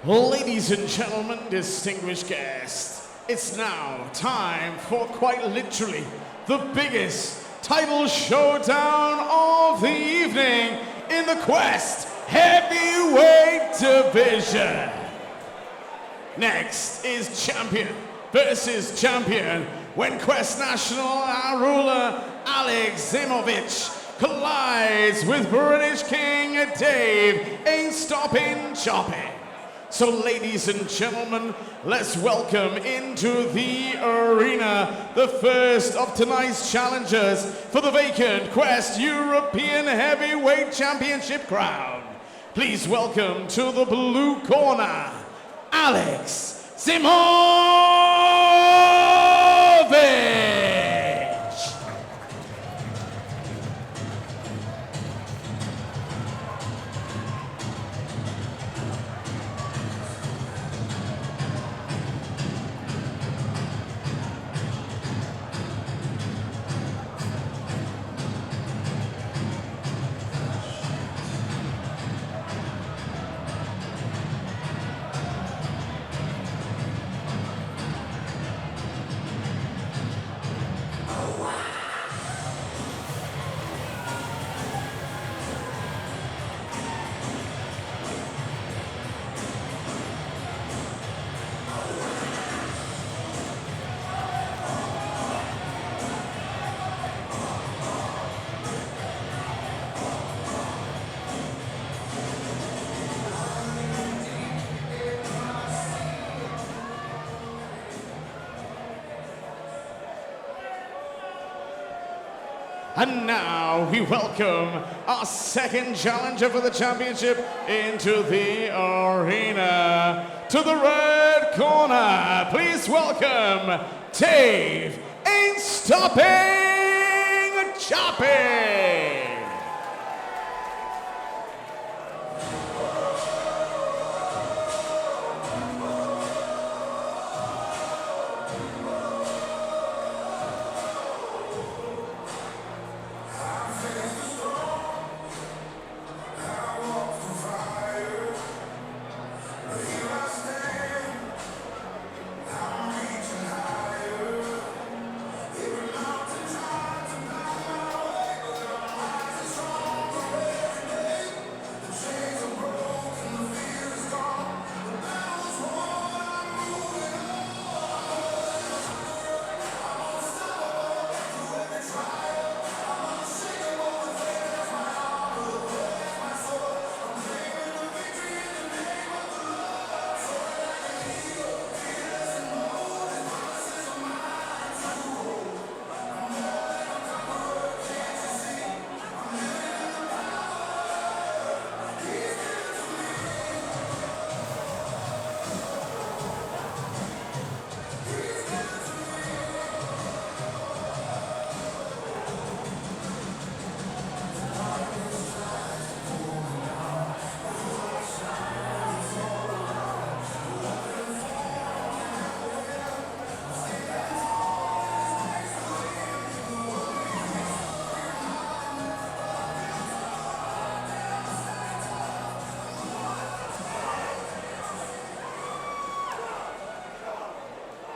Ladies and gentlemen, distinguished guests, it's now time for quite literally the biggest title showdown of the evening in the Quest Heavyweight Division. Next is champion versus champion when Quest National ruler Alec Zaimovic collides with British King Dave Ain't Stopping Choppin. So ladies and gentlemen, let's welcome into the arena the first of tonight's challengers for the vacant Quest European Heavyweight Championship crown. Please welcome to the blue corner, Alec Zaimovic. And now we welcome our second challenger for the championship into the arena. To the red corner, please welcome Dave Ain't Stopping Choppin.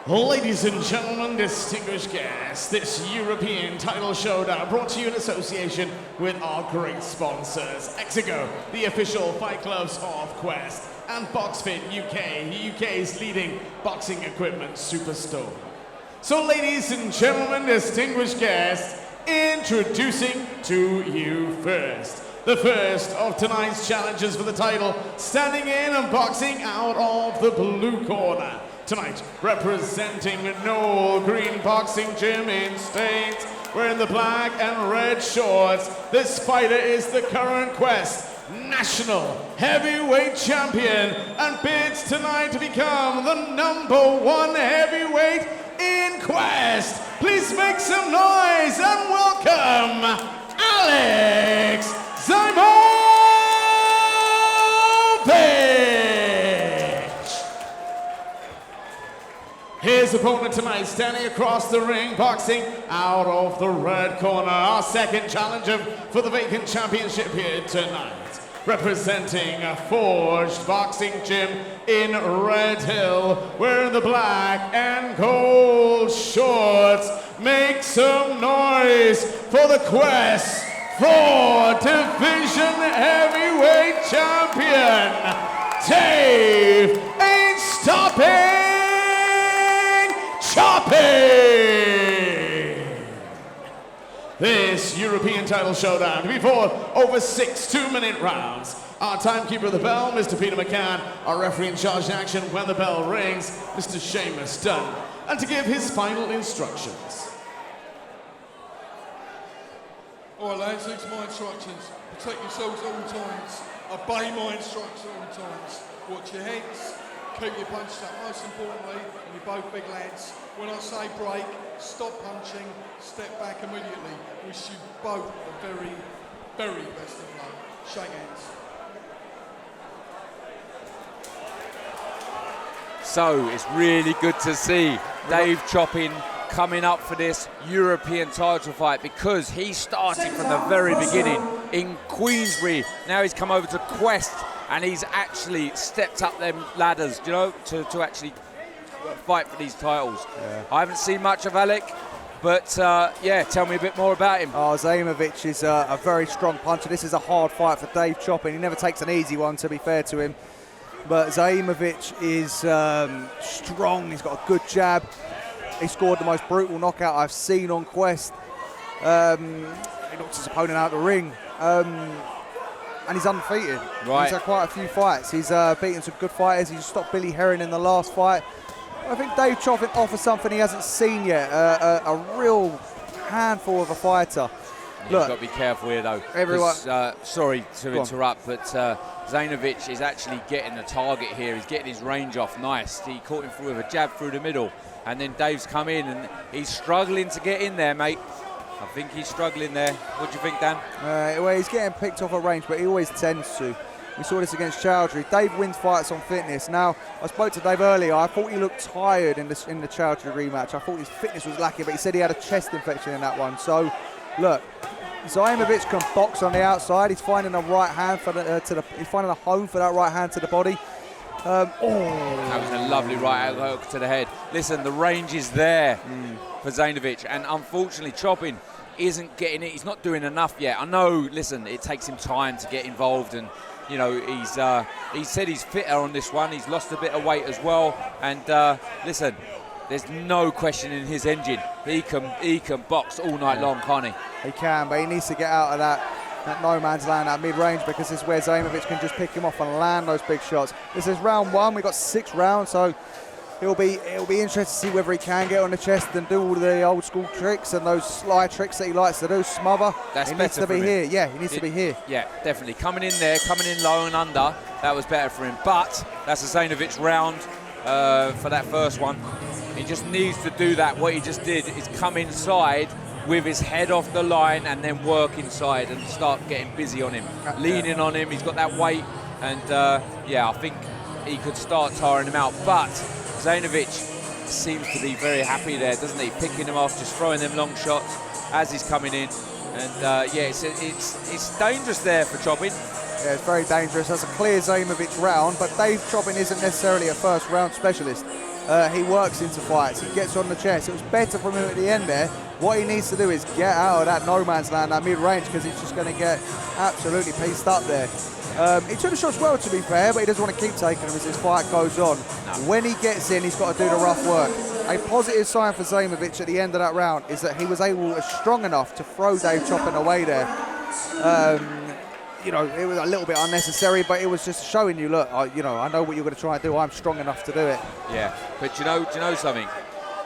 Ladies and gentlemen, distinguished guests, this European title showdown brought to you in association with our great sponsors, Exigo, the official fight clubs of Quest, and BoxFit UK, the UK's leading boxing equipment superstore. So ladies and gentlemen, distinguished guests, introducing to you first, the first of tonight's challengers for the title, standing in and boxing out of the blue corner. Tonight, representing Noel Green Boxing Gym in Staines, wearing the black and red shorts. This fighter is the current Quest National Heavyweight Champion and bids tonight to become the #1 heavyweight in Quest. Please make some noise and welcome Alec Zaimovic. His opponent tonight, standing across the ring, boxing out of the red corner, our second challenger for the vacant championship here tonight. representing a Forged Boxing Gym in Red Hill, wearing the black and gold shorts. Make some noise for the quest for Division Heavyweight Champion, Dave Ain't Stopping Choppin! This European title showdown to be fought over 6 two-minute rounds. Our timekeeper of the bell, Mr. Peter McCann. Our referee in charge of action when the bell rings, Mr. Seamus Dunn. And to give his final instructions. All right, lads, these are my instructions. Protect yourselves at all times. Obey my instructions at all times. Watch your heads. Keep your punches up. Most importantly, and you're both big lads, when I say break, stop punching, step back immediately. Wish you both the very, very best of luck. Shake hands. So it's really good to see Dave Choppin coming up for this European title fight, because he started from the very beginning in Queensbury. Now he's come over to Quest and he's actually stepped up them ladders, you know, to actually fight for these titles. Yeah. I haven't seen much of Alec, but yeah, tell me a bit more about him. Oh, Zaimovic is a very strong puncher. This is a hard fight for Dave Choppin. He never takes an easy one, to be fair to him. But Zaimovic is strong. He's got a good jab. He scored the most brutal knockout I've seen on Quest. He knocked his opponent out of the ring. And he's undefeated. Right. He's had quite a few fights. He's beaten some good fighters. He stopped Billy Herring in the last fight. I think Dave Choppin offers something he hasn't seen yet. A real handful of a fighter. You've got to be careful here, though. Everyone. Sorry to interrupt, but Zaimovic is actually getting the target here. He's getting his range off nice. He caught him with a jab through the middle, and then Dave's come in, and he's struggling to get in there, mate. I think he's struggling there. What do you think, Dan? Well, he's getting picked off at range, but he always tends to. We saw this against Chowdhury. Dave wins fights on fitness. Now, I spoke to Dave earlier. I thought he looked tired in the Chowdhury rematch. I thought his fitness was lacking, but he said he had a chest infection in that one. So, look, Zaimovic can box on the outside. He's finding a right hand for he's finding a home for that right hand to the body. That was a lovely right hook to the head. Listen, the range is there for Zaimovic, and unfortunately, Choppin isn't getting it. He's not doing enough yet. I know. Listen, it takes him time to get involved, and you know he said he's fitter on this one. He's lost a bit of weight as well, and listen, there's no question in his engine. He can box all night long, can't he? He can, but he needs to get out of that no man's land, that mid-range, because this is where Zaimovic can just pick him off and land those big shots. This is round one. We've got 6 rounds, so it'll be interesting to see whether he can get on the chest and do all the old school tricks and those sly tricks that he likes to do, smother. He needs to be here. Yeah, he needs to be here. Yeah, definitely. Coming in there, coming in low and under, that was better for him. But that's a Zaimovic round for that first one. He just needs to do that. What he just did is come inside with his head off the line and then work inside and start getting busy on him, leaning on him. He's got that weight, and yeah, I think he could start tiring him out. But Zaimovic seems to be very happy there, doesn't he? Picking him off, just throwing them long shots as he's coming in, and yeah, it's dangerous there for Choppin. Yeah, it's very dangerous. That's a clear Zaimovic round, but Dave Choppin isn't necessarily a first round specialist. He works into fights, he gets on the chest. It was better from him at the end there. What he needs to do is get out of that no man's land, that mid-range, because he's just going to get absolutely pieced up there. He took the shots well, to be fair, but he doesn't want to keep taking them as this fight goes on. No. When he gets in, he's got to do the rough work. A positive sign for Zaimovic at the end of that round is that he was strong enough to throw Dave Choppin away there. You know, it was a little bit unnecessary, but it was just showing you, look, you know, I know what you're going to try and do. I'm strong enough to do it. Yeah, but do you know something?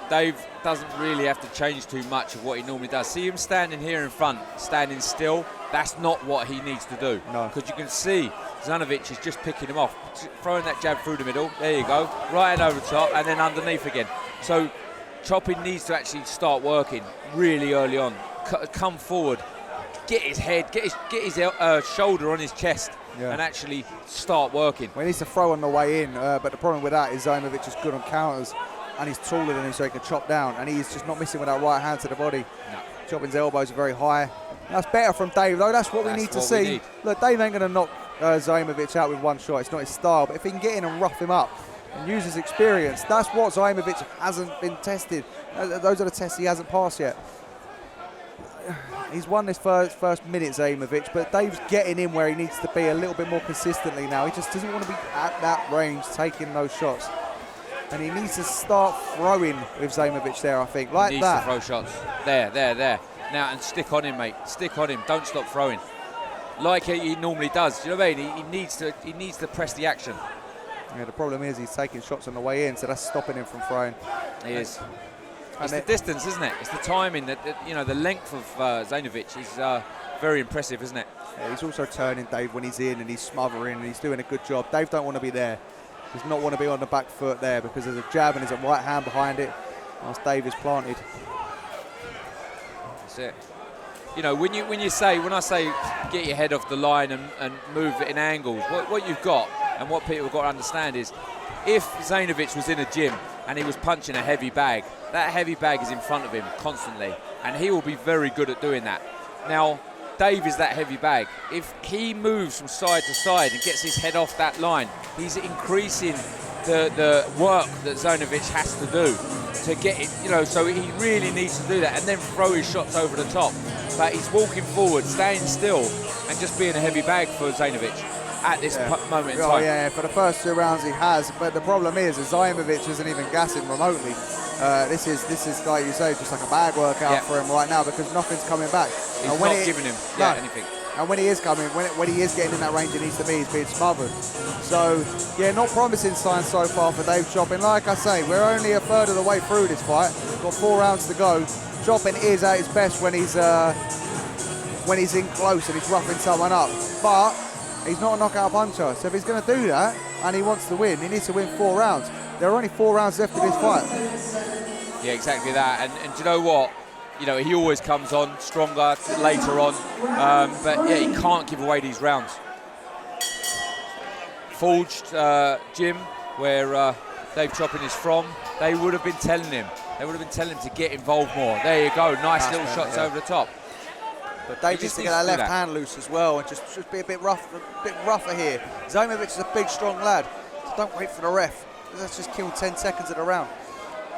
Dave doesn't really have to change too much of what he normally does. See him standing here in front, standing still. That's not what he needs to do. No. Because you can see Zaimovic is just picking him off, throwing that jab through the middle. There you go, right hand over the top, and then underneath again. So Choppin needs to actually start working really early on. Come forward. Get his head, get his shoulder on his chest, and actually start working. Well, he needs to throw on the way in, but the problem with that is Zaimovic is good on counters, and he's taller than him, so he can chop down, and he's just not missing with that right hand to the body. No. Choppin's elbows are very high. That's better from Dave, though. That's what we need to see. Look, Dave ain't going to knock Zaimovic out with one shot. It's not his style, but if he can get in and rough him up and use his experience, that's what Zaimovic hasn't been tested. Those are the tests he hasn't passed yet. He's won this first minute, Zaimovic, but Dave's getting in where he needs to be a little bit more consistently now. He just doesn't want to be at that range taking those shots. And he needs to start throwing with Zaimovic there, I think, like he needs that. to throw shots. There. Now, and stick on him, mate. Stick on him. Don't stop throwing. Like he normally does. Do you know what I mean? He needs to press the action. Yeah, the problem is he's taking shots on the way in, so that's stopping him from throwing. He is. It's the distance, isn't it? It's the timing, that you know, the length of Zaimovic is very impressive, isn't it? Yeah, he's also turning Dave when he's in and he's smothering and he's doing a good job. Dave don't want to be there. Does not want to be on the back foot there because there's a jab and there's a right hand behind it whilst Dave is planted. That's it. You know, when I say get your head off the line and move it in angles, what you've got and what people have got to understand is if Zaimovic was in a gym and he was punching a heavy bag, that heavy bag is in front of him constantly, and he will be very good at doing that. Now, Dave is that heavy bag. If he moves from side to side and gets his head off that line, he's increasing the work that Zaimovic has to do to get it, you know, so he really needs to do that and then throw his shots over the top. But he's walking forward, staying still, and just being a heavy bag for Zaimovic at this moment in time. Oh yeah, for the first 2 rounds he has, but the problem is Zaimovic isn't even gassing remotely. This is like you say, just like a bag workout for him right now because nothing's coming back. He's not giving him anything. And when he is coming, when he is getting in that range he needs to be, he's being smothered. So yeah, not promising signs so far for Dave Choppin. Like I say, we're only a third of the way through this fight. We've got 4 rounds to go. Choppin is at his best when he's in close and he's roughing someone up, but he's not a knockout puncher. So if he's going to do that and he wants to win, he needs to win 4 rounds. There are only 4 rounds left in this fight. Yeah, exactly that. And do you know what? You know, he always comes on stronger later on. But yeah, he can't give away these rounds. Forged gym, where Dave Choppin is from, they would have been telling him. They would have been telling him to get involved more. There you go, nice little shots over the top. But Dave needs to get that left hand loose as well and just be a bit rougher here. Zaimovic is a big, strong lad. So don't wait for the ref. Let's just kill 10 seconds of the round.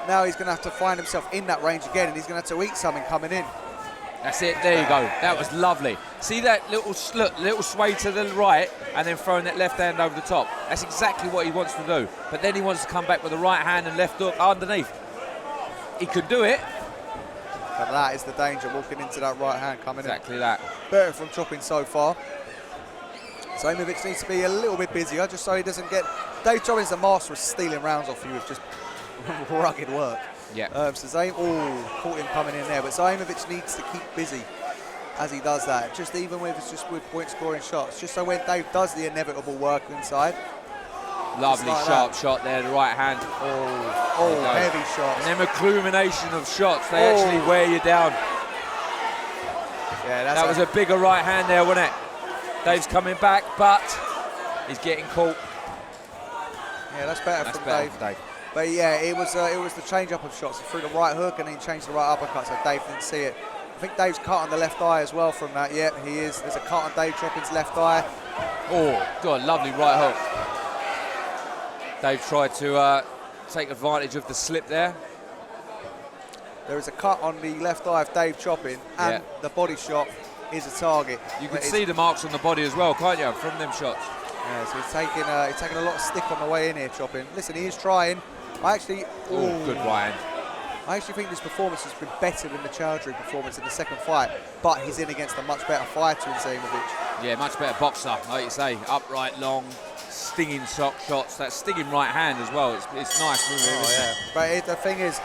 Now he's going to have to find himself in that range again, and he's going to have to eat something coming in. That's it, there you go. That was lovely. See that little sway to the right and then throwing that left hand over the top. That's exactly what he wants to do. But then he wants to come back with the right hand and left hook underneath. He could do it. But that is the danger, walking into that right hand coming in. Exactly that. Better from Choppin so far. Zaimovic needs to be a little bit busier just so he doesn't get... Dave Choppin's the master of stealing rounds off you with just rugged work. Yeah. So caught him coming in there, but Zaimovic needs to keep busy as he does that. Just even with point scoring shots, just so when Dave does the inevitable work inside. Lovely like sharp shot there, the right hand. Oh, heavy shots. And then a culmination of shots, they actually wear you down. Yeah, that was a bigger right hand there, wasn't it? Dave's coming back, but he's getting caught. Yeah, that's better from Dave. But yeah, it was the change up of shots. He threw the right hook and then he changed the right uppercut, so Dave didn't see it. I think Dave's cut on the left eye as well from that. Yeah, he is. There's a cut on Dave Choppin's left eye. Oh, God, lovely right hook. Dave tried to take advantage of the slip there. There is a cut on the left eye of Dave Choppin, and the body shot is a target. You can see the marks on the body as well, can't you, from them shots? Yeah, so he's taking a lot of stick on the way in here, Choppin. Listen, he is trying. Good right hand. I actually think this performance has been better than the Chowdhury performance in the second fight, but he's in against a much better fighter in Zaimovic. Yeah, much better boxer, like you say. Upright, long, stinging shots. That stinging right hand as well. It's nice moving. But the thing is,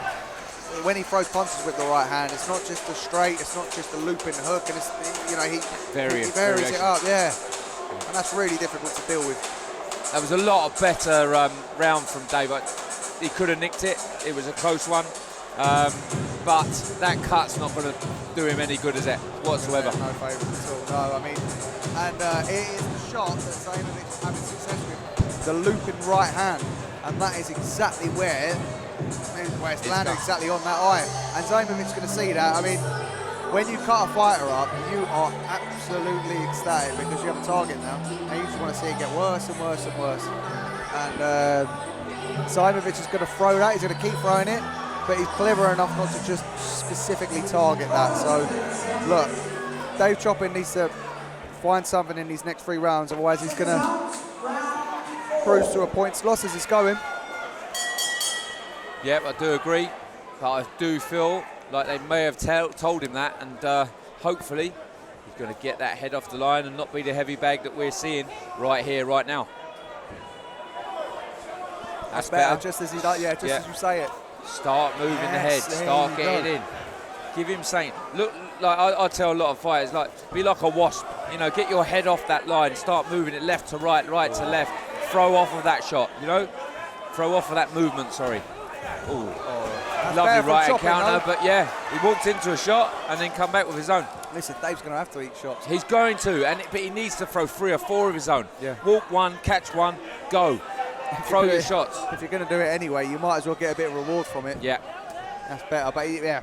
when he throws punches with the right hand, it's not just a straight, it's not just a looping hook, and it's, you know, he varies it up, and that's really difficult to deal with. That was a lot of better round from Dave. He could have nicked it. It was a close one, but that cut's not going to do him any good, is it, whatsoever? No favours at all. No, I mean, and it is the shot that Zaimovic is having success with, the looping right hand, and that is exactly where it's landed, exactly on that eye. And Zaimovic's going to see that. I mean, when you cut a fighter up, you are absolutely ecstatic because you have a target now, and you just want to see it get worse and worse and worse. And Zaimovic is going to throw that. He's going to keep throwing it, but he's clever enough not to just specifically target that. So, look, Dave Choppin needs to find something in these next 3 rounds, otherwise he's going to cruise to a points loss as it's going. Yep, I do agree, but I do feel like they may have told him that, and hopefully he's going to get that head off the line and not be the heavy bag that we're seeing right here, right now. That's better. Just as he does, as you say it. Start moving the head, start getting in. Give him something. Look, like I tell a lot of fighters, like, be like a wasp. You know, get your head off that line, start moving it left to right, right to left. Throw off of that shot, you know? Throw off of that movement, sorry. Ooh. Lovely right hand counter, but yeah, he walked into a shot and then come back with his own. Listen, Dave's going to have to eat shots. He's going to, but he needs to throw 3 or 4 of his own. Yeah. Walk one, catch one, go. Throw your shots. If you're going to do it anyway, you might as well get a bit of reward from it. Yeah. That's better, but yeah.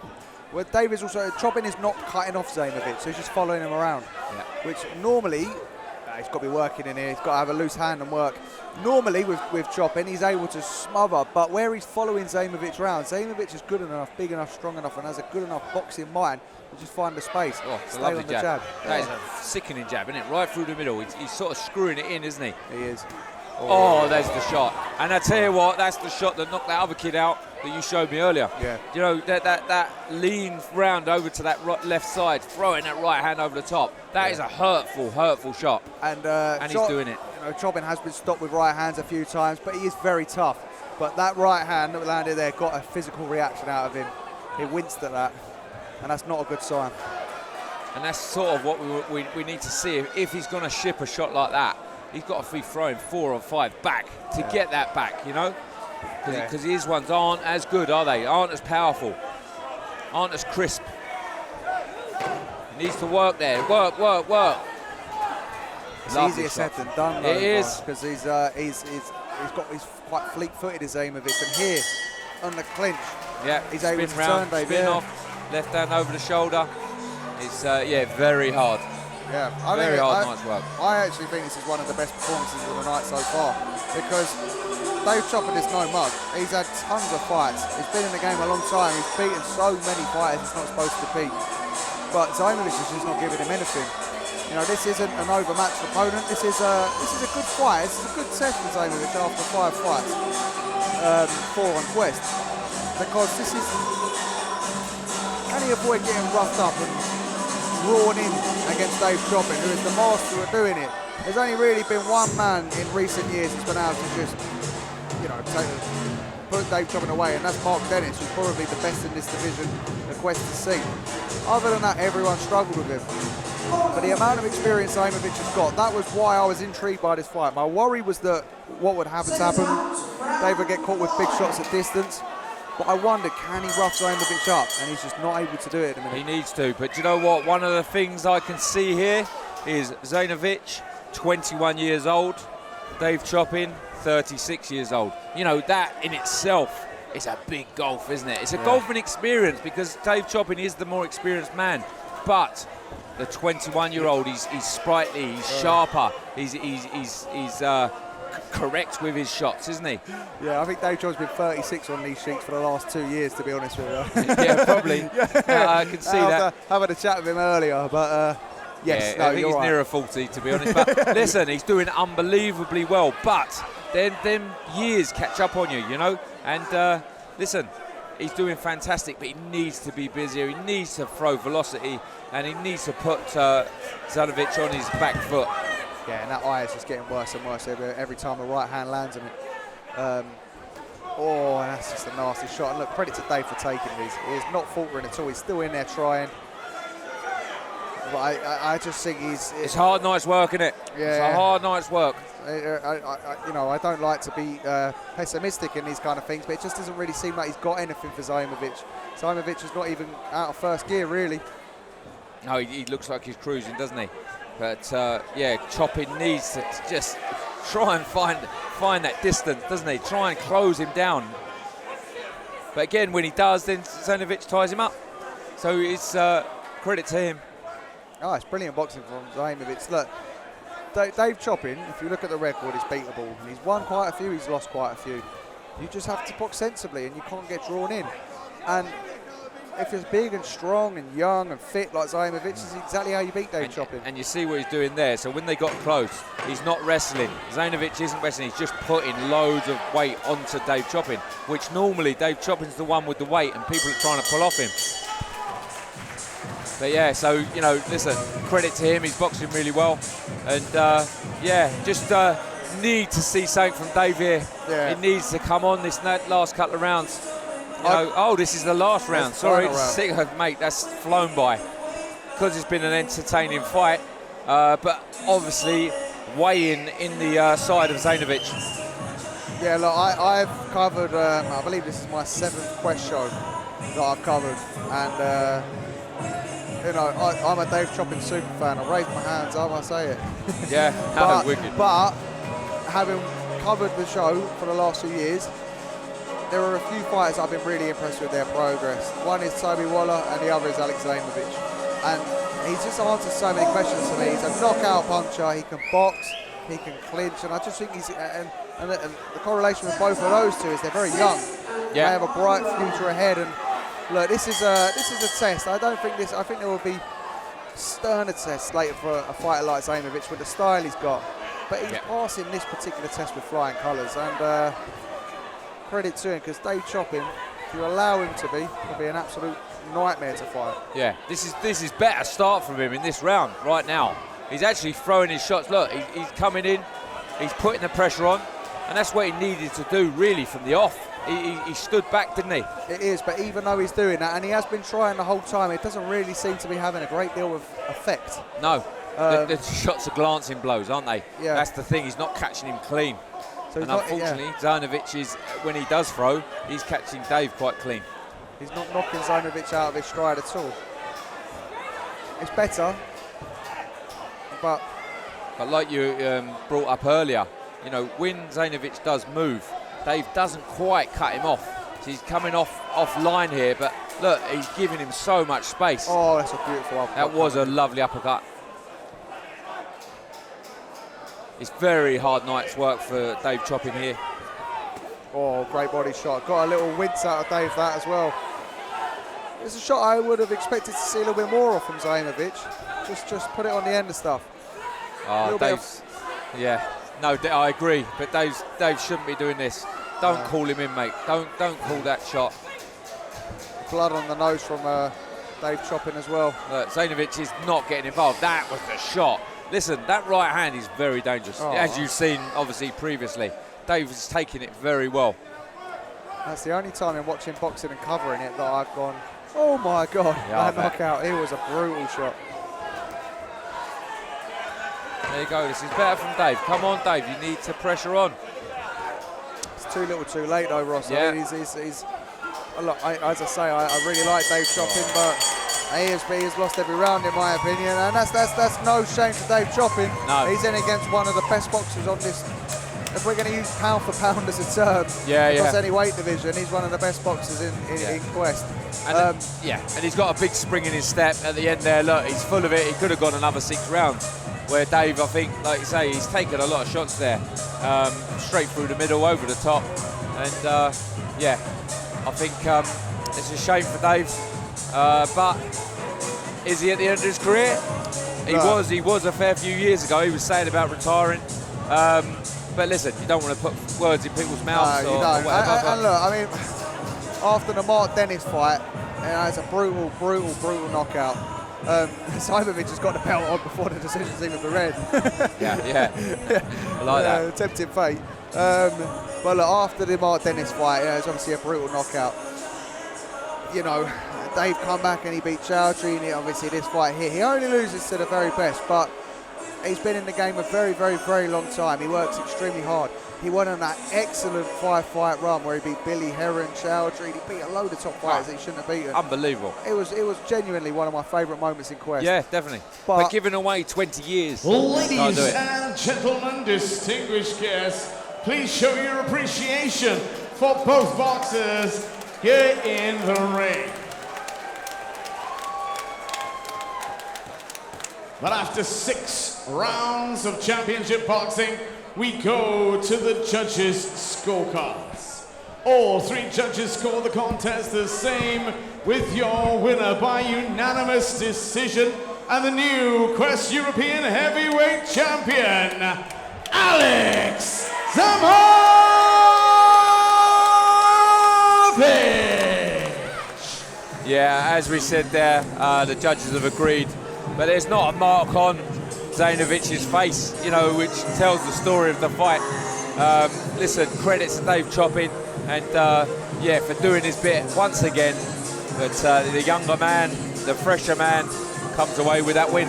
Well, Dave is also, Choppin is not cutting off Zaimovic, so he's just following him around. Yeah. Which normally, he's got to be working in here, he's got to have a loose hand and work. Normally with Choppin, he's able to smother, but where he's following Zaimovic around, Zaimovic is good enough, big enough, strong enough, and has a good enough boxing mind to just find the space. Oh, stay on the jab. That is a sickening jab, isn't it? Right through the middle. He's sort of screwing it in, isn't he? He is. Oh, there's the shot. And I tell you what, that's the shot that knocked that other kid out that you showed me earlier. Yeah. You know, that lean round over to that left side, throwing that right hand over the top. That is a hurtful shot. And he's doing it. You know, Choppin has been stopped with right hands a few times, but he is very tough. But that right hand that landed there got a physical reaction out of him. He winced at that, and that's not a good sign. And that's sort of what we need to see. If he's going to ship a shot like that, he's got to be throwing 4 or 5 back to get that back, you know? Because his ones aren't as good, are they? Aren't as powerful, aren't as crisp. He needs to work there. Work. It's easier said than done, though. It is. Because he's quite fleet-footed as Zaimovic, and here, on the clinch, he's able to turn, baby. Spin off, left hand over the shoulder. It's, very hard. Yeah, nice work. I actually think this is one of the best performances of the night so far, because Dave Choppin is no mug. He's had tons of fights. He's been in the game a long time. He's beaten so many fighters he's not supposed to beat. But Zaimovic is just not giving him anything. You know, this isn't an overmatched opponent. This is a good fight. This is a good test for Zaimovic after 5 fights, 4 on Quest, because this is. Can he avoid getting roughed up and drawn in against Dave Choppin, who is the master of doing it? There's only really been one man in recent years who's been able to just, you know, put Dave Choppin away, and that's Mark Dennis, who's probably the best in this division the Quest has seen. Other than that, everyone struggled with him. But the amount of experience Zaimovic has got, that was why I was intrigued by this fight. My worry was that what would happen. Dave would get caught with big shots at distance. But I wonder, can he rough Zaimovic up? And he's just not able to do it at the minute. He needs to. But you know what? One of the things I can see here is Zaimovic, 21 years old. Dave Choppin, 36 years old. You know, that in itself is a big gulf, isn't it? It's a golfing experience, because Dave Choppin is the more experienced man. But the 21-year-old, he's sprightly, he's sharper, he's correct with his shots, isn't he? Yeah, I think Dave Choppin's been 36 on these sheets for the last 2 years, to be honest with you. Yeah, probably. I can see that. Having a chat with him earlier, but yes, I think he's nearer 40, to be honest. But listen, he's doing unbelievably well. But then them years catch up on you, you know. And listen, he's doing fantastic, but he needs to be busier. He needs to throw velocity, and he needs to put Zaimovic on his back foot. Yeah, and that eye is just getting worse and worse every time the right hand lands on it. Oh, that's just a nasty shot. And look, credit to Dave for taking these. He's not faltering at all. He's still in there trying. But I just think it's hard night's work, isn't it? Yeah. It's a hard night's work. I don't like to be pessimistic in these kind of things, but it just doesn't really seem like he's got anything for Zaimovic. Zaimovic is not even out of first gear, really. No, he looks like he's cruising, doesn't he? But Choppin needs to just try and find that distance, doesn't he? Try and close him down. But again, when he does, then Zaimovic ties him up. So it's credit to him. Oh, it's brilliant boxing from Zaimovic. Look, Dave Choppin, if you look at the record, is beatable. He's won quite a few, he's lost quite a few. You just have to box sensibly and you can't get drawn in. And if you're big and strong and young and fit like Zaimovic, is exactly how you beat Dave Choppin. And you see what he's doing there. So when they got close, he's not wrestling. Zaimovic isn't wrestling, he's just putting loads of weight onto Dave Choppin, which normally Dave Choppin's the one with the weight and people are trying to pull off him. But yeah, so, you know, listen, credit to him, he's boxing really well. And yeah, just need to see something from Dave here. Yeah. He needs to come on this last couple of rounds. You know, oh, this is the last round. Sorry, mate, that's flown by. Because it's been an entertaining fight. But obviously, weighing in the side of Zaimovic. Yeah, look, I've covered, I believe this is my 7th Quest show that I've covered. And, you know, I'm a Dave Choppin super fan. I raise my hands up, I say it. Yeah, wicked. But having covered the show for the last few years, there are a few fighters I've been really impressed with their progress. One is Toby Waller and the other is Alec Zaimovic. And he's just answered so many questions to me. He's a knockout puncher, he can box, he can clinch, and I just think he's, and the correlation with both of those two is they're very young. Yeah. They have a bright future ahead, and look, this is a test. I think there will be sterner tests later for a fighter like Zaimovic with the style he's got. But he's passing this particular test with flying colours, and credit to him, because Dave Choppin, if you allow him to be, will be an absolute nightmare to fight. Yeah, this is better start from him in this round right now. He's actually throwing his shots. Look, he's coming in, he's putting the pressure on, and that's what he needed to do really from the off. He stood back, didn't he? It is, but even though he's doing that, and he has been trying the whole time, it doesn't really seem to be having a great deal of effect. No, the shots are glancing blows, aren't they? Yeah. That's the thing, he's not catching him clean. So and unfortunately, Zaimovic is, when he does throw, he's catching Dave quite clean. He's not knocking Zaimovic out of his stride at all. It's better, but like you brought up earlier, you know, when Zaimovic does move, Dave doesn't quite cut him off. So he's coming off line here, but look, he's giving him so much space. Oh, that's a beautiful uppercut. That was a lovely uppercut. It's very hard night's work for Dave Choppin here. Oh, great body shot. Got a little wince out of Dave that as well. It's a shot I would have expected to see a little bit more of from Zaimovic. Just put it on the end of stuff. Dave's, yeah, no, I agree. But Dave shouldn't be doing this. Don't call him in, mate. Don't call that shot. Blood on the nose from Dave Choppin as well. Look, Zaimovic is not getting involved. That was the shot. Listen, that right hand is very dangerous, as you've seen, obviously, previously. Dave is taking it very well. That's the only time in watching boxing and covering it that I've gone, oh my God, that knockout. It was a brutal shot. There you go. This is better from Dave. Come on, Dave. You need to pressure on. It's too little too late, though, Ross. Yeah. I mean, he's look, as I say, I really like Dave Choppin, but he has lost every round, in my opinion, and that's no shame to Dave Choppin. No. He's in against one of the best boxers on this. If we're going to use pound for pound as a term, across any weight division, he's one of the best boxers in Quest. And and he's got a big spring in his step at the end there. Look, he's full of it. He could have gone another 6 rounds. Where Dave, I think, like you say, he's taken a lot of shots there, straight through the middle, over the top, and I think it's a shame for Dave. But is he at the end of his career? He was a fair few years ago. He was saying about retiring. But listen, you don't want to put words in people's mouths or whatever. And look, I mean, after the Mark Dennis fight, it's a brutal knockout. Zaimovic has got the belt on before the decision's even been read. I like that. Tempting fate. But look, after the Mark Dennis fight, it's obviously a brutal knockout. You know, Dave come back and he beat Chowdhury, and obviously this fight here, he only loses to the very best, but he's been in the game a very, very, very long time. He works extremely hard. He went on that excellent 5-fight run where he beat Billy Heron, Chowdhury. He beat a load of top fighters that he shouldn't have beaten. Unbelievable. It was genuinely one of my favourite moments in Quest. Yeah, definitely. But giving away 20 years. Ladies and gentlemen, distinguished guests, please show your appreciation for both boxers here in the ring. But after 6 rounds of championship boxing, we go to the judges' scorecards. All 3 judges score the contest the same, with your winner by unanimous decision and the new Quest European Heavyweight Champion, Alec Zaimovic! Yeah, as we said there, the judges have agreed, but there's not a mark on Zainovic's face, you know, which tells the story of the fight. Listen, credits to Dave Choppin, and yeah, for doing his bit once again. But the younger man, the fresher man, comes away with that win.